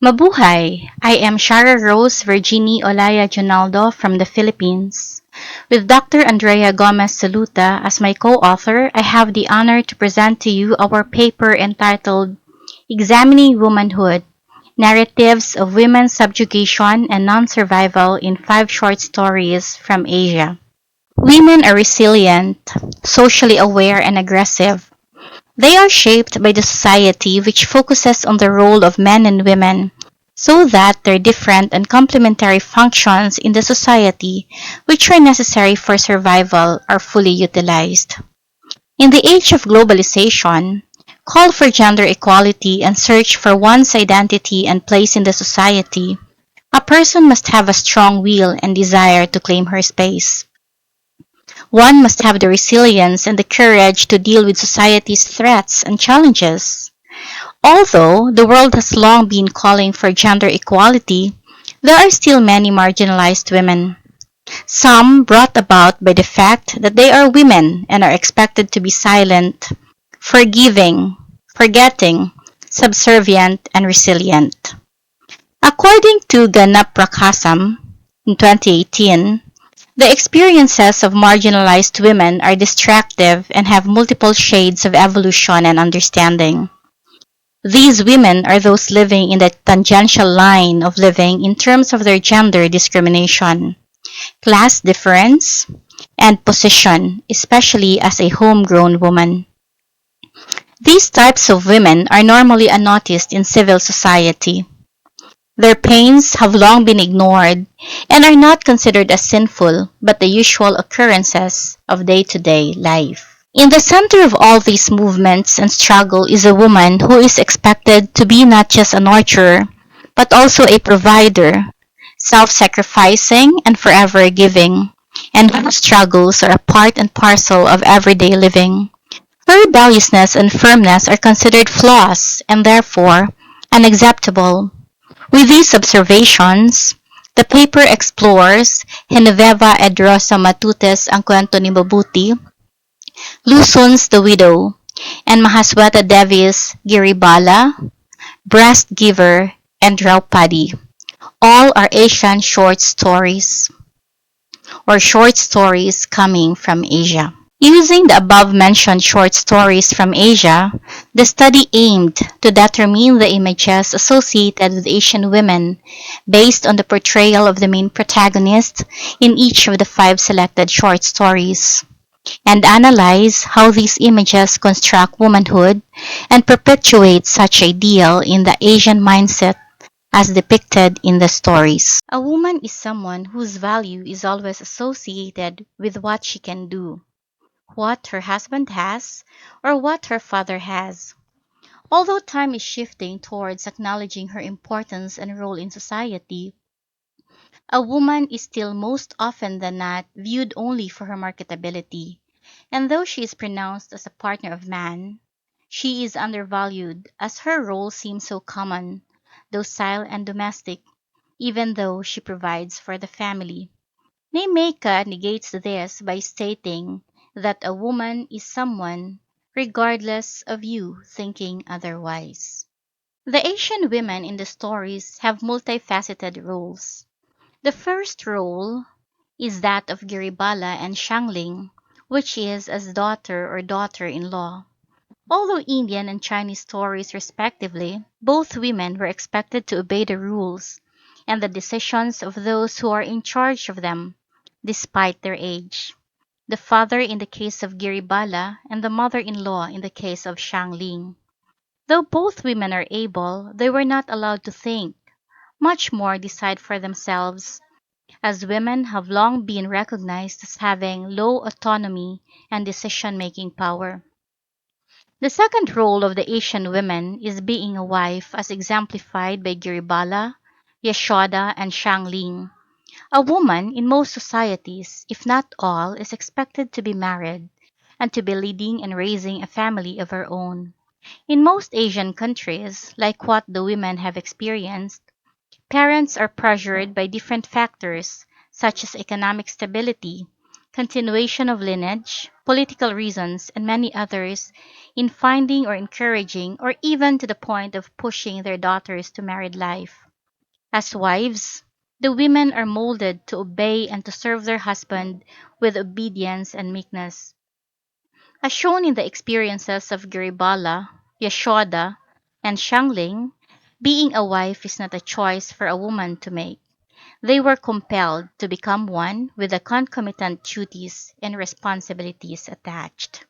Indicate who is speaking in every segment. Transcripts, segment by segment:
Speaker 1: Mabuhay! I am Shara Rose Virginie Olaya Jonaldo from the Philippines. With Dr. Andrea Gomez Saluta as my co-author, I have the honor to present to you our paper entitled Examining Womanhood, Narratives of Women's Subjugation and Non-Survival in 5 Short Stories from Asia. Women are resilient, socially aware, and aggressive. They are shaped by the society which focuses on the role of men and women so that their different and complementary functions in the society which are necessary for survival are fully utilized. In the age of globalization, call for gender equality and search for one's identity and place in the society, a person must have a strong will and desire to claim her space. One must have the resilience and the courage to deal with society's threats and challenges. Although the world has long been calling for gender equality, there are still many marginalized women. Some brought about by the fact that they are women and are expected to be silent, forgiving, forgetting, subservient, and resilient. According to Ganap Prakasam in 2018, the experiences of marginalized women are distractive and have multiple shades of evolution and understanding. These women are those living in the tangential line of living in terms of their gender discrimination, class difference, and position, especially as a homegrown woman. These types of women are normally unnoticed in civil society. Their pains have long been ignored and are not considered as sinful but the usual occurrences of day-to-day life. In the center of all these movements and struggle is a woman who is expected to be not just a nurturer, but also a provider, self-sacrificing and forever giving, and whose struggles are a part and parcel of everyday living. Her rebelliousness and firmness are considered flaws and therefore unacceptable. With these observations, the paper explores Genoveva Edroza-Matute's Ang Kwento ni Mabuti, Luzon's The Widow, and Mahasweta Devi's Giribala, Breast Giver, and Draupadi. All are Asian short stories, or short stories coming from Asia. Using the above-mentioned short stories from Asia, the study aimed to determine the images associated with Asian women based on the portrayal of the main protagonist in each of the 5 selected short stories, and analyze how these images construct womanhood and perpetuate such ideal in the Asian mindset as depicted in the stories. A woman is someone whose value is always associated with what she can do, what her husband has, or what her father has. Although time is shifting towards acknowledging her importance and role in society, a woman is still most often than not viewed only for her marketability, and though she is pronounced as a partner of man, she is undervalued as her role seems so common, docile and domestic, even though she provides for the family. Neymaker negates this by stating that a woman is someone regardless of you thinking otherwise. The Asian women in the stories have multifaceted roles. The first role is that of Giribala and Shangling, which is as daughter or daughter-in-law. Although Indian and Chinese stories respectively, both women were expected to obey the rules and the decisions of those who are in charge of them, despite their age. The father in the case of Giribala and the mother-in-law in the case of Shangling. Though both women are able, they were not allowed to think, much more decide for themselves, as women have long been recognized as having low autonomy and decision-making power. The second role of the Asian women is being a wife as exemplified by Giribala, Yashoda, and Shangling. A woman in most societies, if not all, is expected to be married and to be leading and raising a family of her own. In most Asian countries, like what the women have experienced, parents are pressured by different factors such as economic stability, continuation of lineage, political reasons, and many others in finding or encouraging or even to the point of pushing their daughters to married life. As wives, the women are molded to obey and to serve their husband with obedience and meekness. As shown in the experiences of Giribala, Yashoda, and Shangling, being a wife is not a choice for a woman to make. They were compelled to become one with the concomitant duties and responsibilities attached.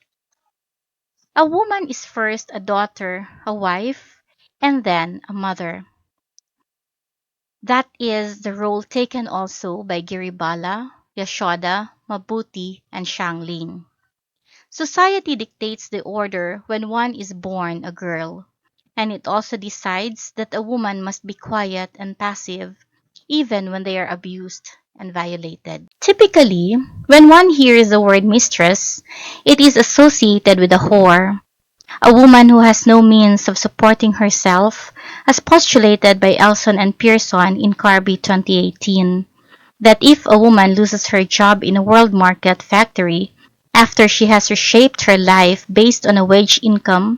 Speaker 1: A woman is first a daughter, a wife, and then a mother. That is the role taken also by Giribala, Yashoda, Mabuti, and Shangling. Society dictates the order when one is born a girl, and it also decides that a woman must be quiet and passive even when they are abused and violated. Typically, when one hears the word mistress, it is associated with a whore, a woman who has no means of supporting herself, as postulated by Elson and Pearson in Carby 2018, that if a woman loses her job in a world market factory after she has reshaped her life based on a wage income,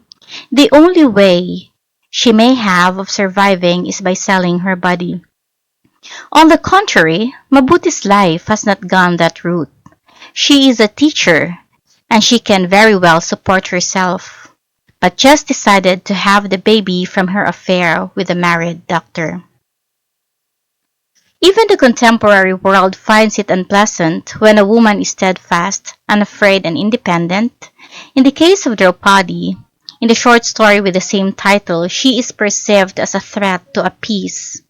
Speaker 1: the only way she may have of surviving is by selling her body. On the contrary, Mabuti's life has not gone that route. She is a teacher, and she can very well support herself, but just decided to have the baby from her affair with a married doctor. Even the contemporary world finds it unpleasant when a woman is steadfast, unafraid, and independent. In the case of Draupadi, in the short story with the same title, she is perceived as a threat to a peace,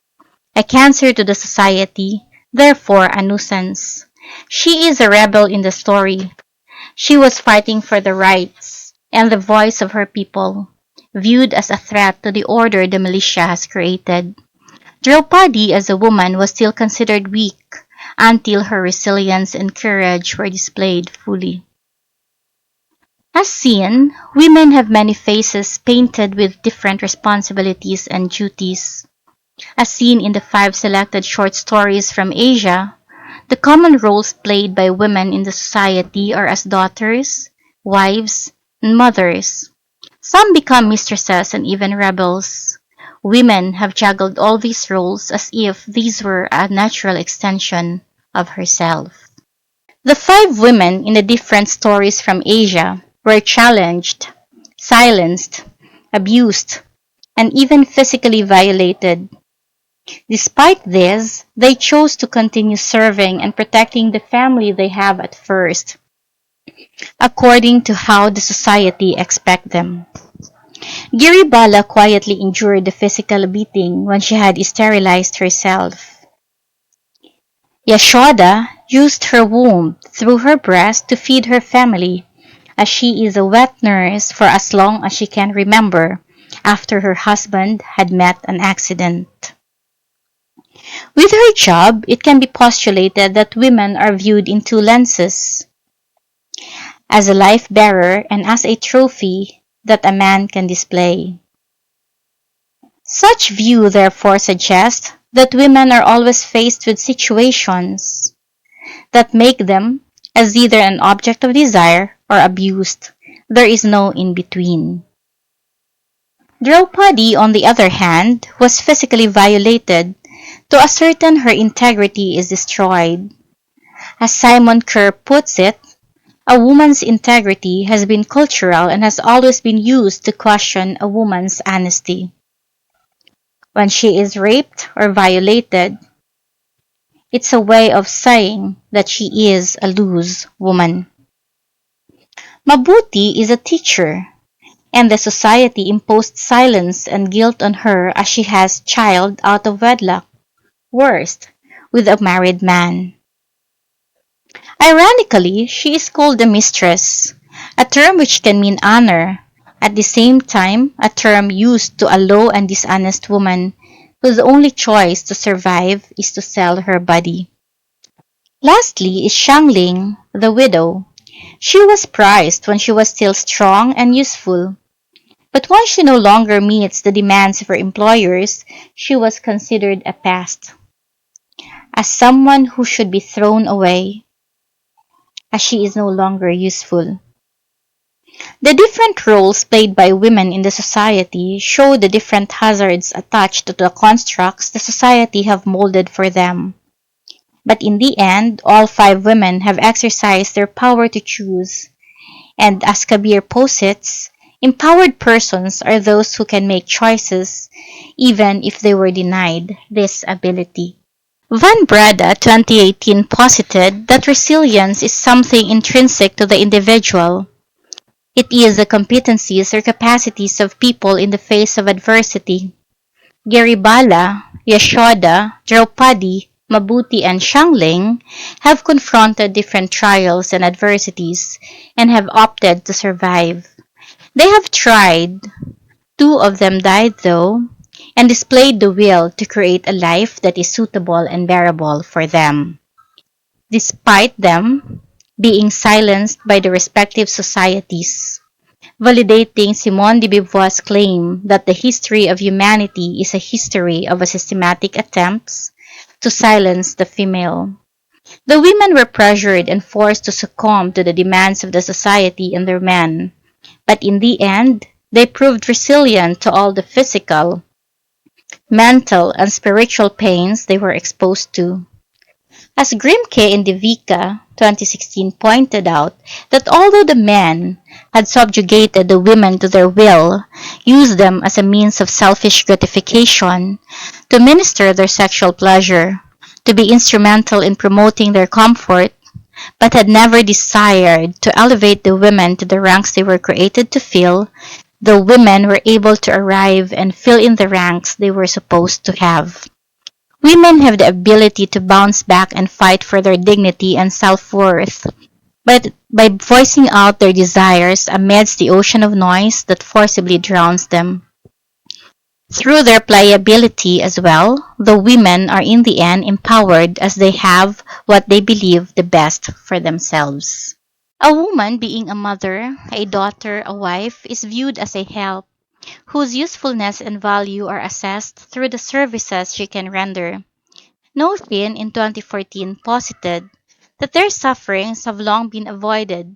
Speaker 1: a cancer to the society, therefore a nuisance. She is a rebel in the story. She was fighting for the rights and the voice of her people, viewed as a threat to the order the militia has created. Draupadi as a woman was still considered weak until her resilience and courage were displayed fully. As seen, women have many faces painted with different responsibilities and duties. As seen in the 5 selected short stories from Asia, the common roles played by women in the society are as daughters, wives, and mothers. Some become mistresses and even rebels. Women have juggled all these roles as if these were a natural extension of herself. The 5 women in the different stories from Asia were challenged, silenced, abused, and even physically violated. Despite this, they chose to continue serving and protecting the family they have at first, according to how the society expect them. Giribala quietly endured the physical beating when she had sterilized herself. Yashoda used her womb through her breast to feed her family, as she is a wet nurse for as long as she can remember after her husband had met an accident. With her job, it can be postulated that women are viewed in 2 lenses, as a life bearer and as a trophy that a man can display. Such view therefore suggests that women are always faced with situations that make them as either an object of desire or abused. There is no in between. Draupadi, on the other hand, was physically violated. To ascertain her integrity is destroyed. As Simon Kerr puts it, a woman's integrity has been cultural and has always been used to question a woman's honesty. When she is raped or violated, it's a way of saying that she is a loose woman. Mabuti is a teacher, and the society imposed silence and guilt on her as she has child out of wedlock, worst, with a married man. Ironically, she is called a mistress, a term which can mean honor, at the same time a term used to a low and dishonest woman whose only choice to survive is to sell her body. Lastly is Shangling, the widow. She was prized when she was still strong and useful, but once she no longer meets the demands of her employers, she was considered a pest, as someone who should be thrown away. as she is no longer useful. The different roles played by women in the society show the different hazards attached to the constructs the society have molded for them. But in the end, all five women have exercised their power to choose, and as Kabir posits, empowered persons are those who can make choices even if they were denied this ability. Van Breda 2018 posited that resilience is something intrinsic to the individual. It is the competencies or capacities of people in the face of adversity. Garibala, Yashoda, Draupadi, Mabuti, and Shangling have confronted different trials and adversities and have opted to survive. They have tried, two of them died though, and displayed the will to create a life that is suitable and bearable for them. Despite them being silenced by the respective societies, validating Simone de Beauvoir's claim that the history of humanity is a history of a systematic attempts to silence the female. The women were pressured and forced to succumb to the demands of the society and their men, but in the end, they proved resilient to all the physical, mental, and spiritual pains they were exposed to. As Grimke in Devika 2016 pointed out, that although the men had subjugated the women to their will, used them as a means of selfish gratification, to minister their sexual pleasure, to be instrumental in promoting their comfort, but had never desired to elevate the women to the ranks they were created to fill, the women were able to arrive and fill in the ranks they were supposed to have. Women have the ability to bounce back and fight for their dignity and self-worth, but by voicing out their desires amidst the ocean of noise that forcibly drowns them. Through their pliability as well, the women are in the end empowered as they have what they believe the best for themselves. A woman being a mother, a daughter, a wife is viewed as a help, whose usefulness and value are assessed through the services she can render. Nothin in 2014 posited that their sufferings have long been avoided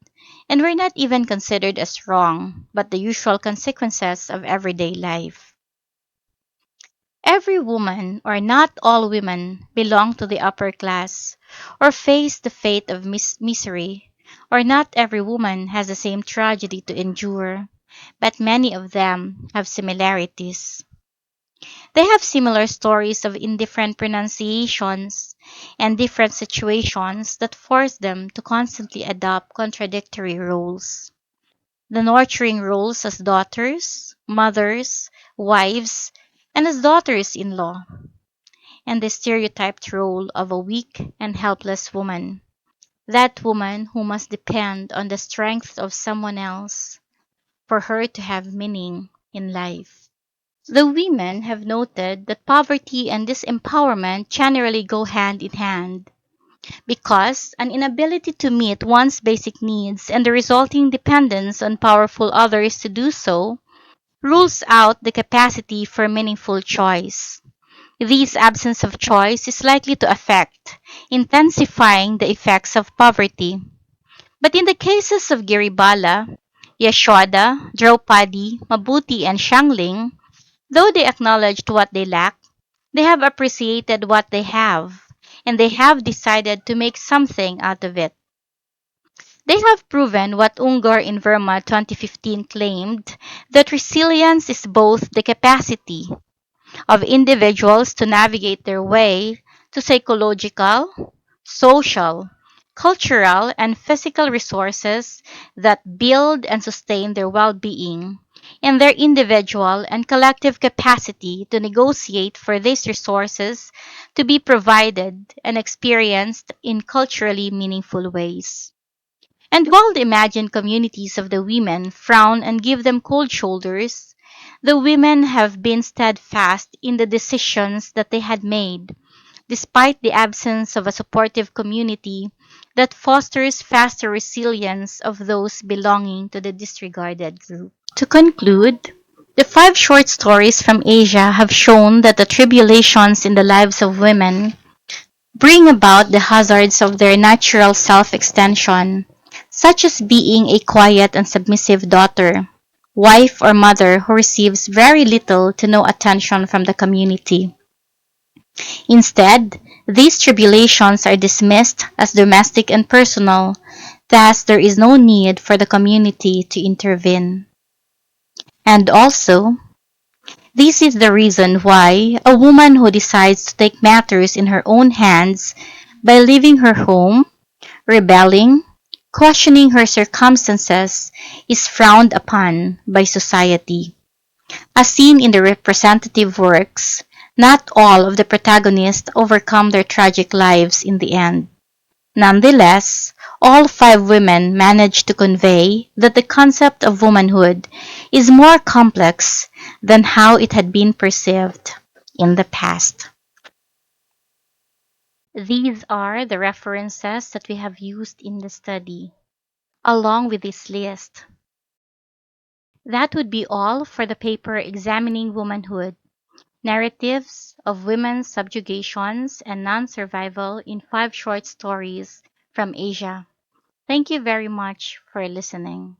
Speaker 1: and were not even considered as wrong, but the usual consequences of everyday life. Every woman, or not all women, belong to the upper class, or face the fate of misery, or not every woman has the same tragedy to endure, but many of them have similarities. They have similar stories of indifferent pronunciations and different situations that force them to constantly adopt contradictory roles. The nurturing roles as daughters, mothers, wives, and as daughters in law, and the stereotyped role of a weak and helpless woman. That woman who must depend on the strength of someone else for her to have meaning in life. The women have noted that poverty and disempowerment generally go hand in hand because an inability to meet one's basic needs and the resulting dependence on powerful others to do so rules out the capacity for meaningful choice. This absence of choice is likely to affect, intensifying the effects of poverty. But in the cases of Giribala, Yashoda, Draupadi, Mabuti, and Shangling, though they acknowledged what they lacked, they have appreciated what they have, and they have decided to make something out of it. They have proven what Ungar in Verma 2015 claimed, that resilience is both the capacity of individuals to navigate their way to psychological, social, cultural, and physical resources that build and sustain their well-being, and their individual and collective capacity to negotiate for these resources to be provided and experienced in culturally meaningful ways. And while the imagined communities of the women frown and give them cold shoulders, the women have been steadfast in the decisions that they had made, despite the absence of a supportive community that fosters faster resilience of those belonging to the disregarded group. To conclude, the five short stories from Asia have shown that the tribulations in the lives of women bring about the hazards of their natural self-extension, such as being a quiet and submissive daughter, wife, or mother who receives very little to no attention from the community. Instead, these tribulations are dismissed as domestic and personal, thus there is no need for the community to intervene. And also, this is the reason why a woman who decides to take matters in her own hands by leaving her home, rebelling, questioning her circumstances is frowned upon by society. As seen in the representative works, not all of the protagonists overcome their tragic lives in the end. Nonetheless, all five women manage to convey that the concept of womanhood is more complex than how it had been perceived in the past. These are the references that we have used in the study, along with this list. That would be all for the paper examining womanhood, narratives of women's subjugations and non-survival in 5 short stories from Asia. Thank you very much for listening.